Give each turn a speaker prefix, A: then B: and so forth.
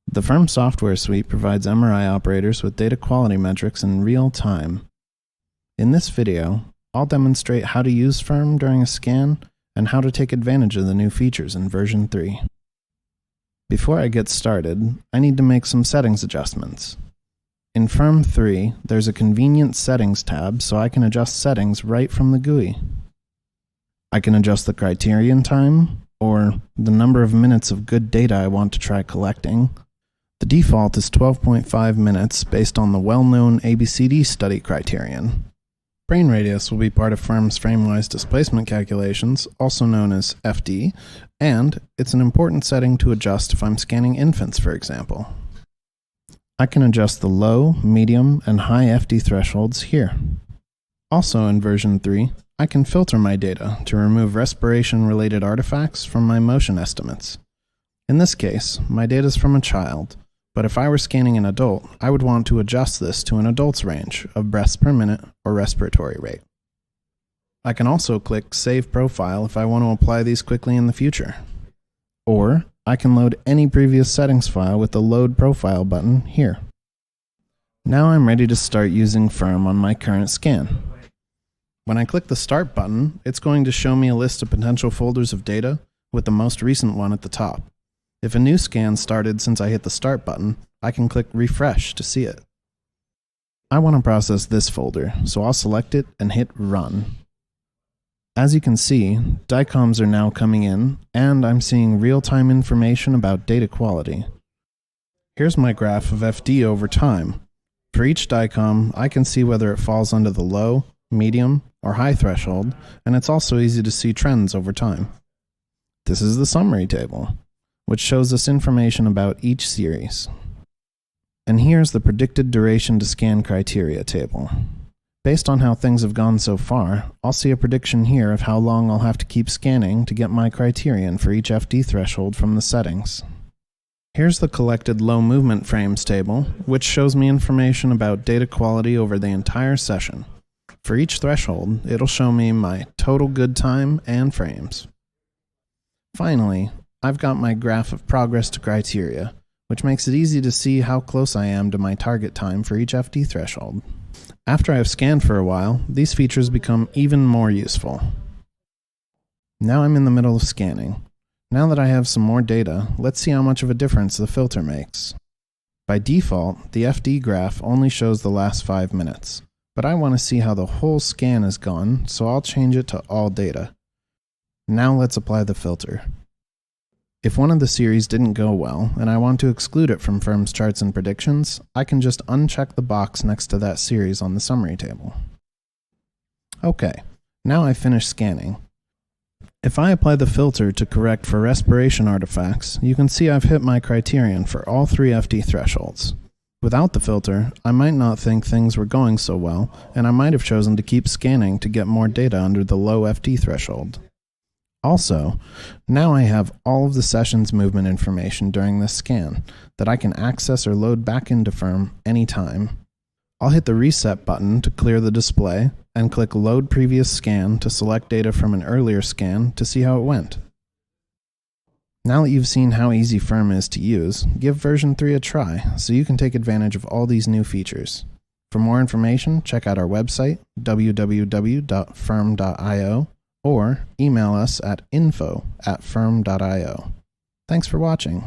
A: The FIRMM software suite provides MRI operators with data quality metrics in real time. In this video, I'll demonstrate how to use FIRMM during a scan and how to take advantage of the new features in version 3. Before I get started, I need to make some settings adjustments. In FIRMM 3, there's a convenient settings tab so I can adjust settings right from the GUI. I can adjust the criterion time, or the number of minutes of good data I want to try collecting. The default is 12.5 minutes based on the well-known ABCD study criterion. Brain radius will be part of FIRMM's framewise displacement calculations, also known as FD, and it's an important setting to adjust if I'm scanning infants, for example. I can adjust the low, medium, and high FD thresholds here. Also in version 3, I can filter my data to remove respiration-related artifacts from my motion estimates. In this case, my data is from a child, but if I were scanning an adult, I would want to adjust this to an adult's range of breaths per minute or respiratory rate. I can also click Save Profile if I want to apply these quickly in the future. Or I can load any previous settings file with the Load Profile button here. Now I'm ready to start using FIRMM on my current scan. When I click the Start button, it's going to show me a list of potential folders of data with the most recent one at the top. If a new scan started since I hit the Start button, I can click Refresh to see it. I want to process this folder, so I'll select it and hit Run. As you can see, DICOMs are now coming in, and I'm seeing real-time information about data quality. Here's my graph of FD over time. For each DICOM, I can see whether it falls under the low, medium, or high threshold, and it's also easy to see trends over time. This is the summary table, which shows us information about each series. And here's the predicted duration to scan criteria table. Based on how things have gone so far, I'll see a prediction here of how long I'll have to keep scanning to get my criterion for each FD threshold from the settings. Here's the collected low movement frames table, which shows me information about data quality over the entire session. For each threshold, it'll show me my total good time and frames. Finally, I've got my graph of progress to criteria, which makes it easy to see how close I am to my target time for each FD threshold. After I've scanned for a while, these features become even more useful. Now I'm in the middle of scanning. Now that I have some more data, let's see how much of a difference the filter makes. By default, the FD graph only shows the last 5 minutes, but I want to see how the whole scan is gone, so I'll change it to all data. Now let's apply the filter. If one of the series didn't go well, and I want to exclude it from FIRMM's charts and predictions, I can just uncheck the box next to that series on the summary table. Okay, now I've finished scanning. If I apply the filter to correct for respiration artifacts, you can see I've hit my criterion for all 3 FD thresholds. Without the filter, I might not think things were going so well, and I might have chosen to keep scanning to get more data under the low FD threshold. Also, now I have all of the session's movement information during this scan that I can access or load back into FIRMM anytime. I'll hit the Reset button to clear the display and click Load Previous Scan to select data from an earlier scan to see how it went. Now that you've seen how easy FIRMM is to use, give version 3 a try so you can take advantage of all these new features. For more information, check out our website, www.firmm.io, or email us at info@firmm.io. Thanks for watching.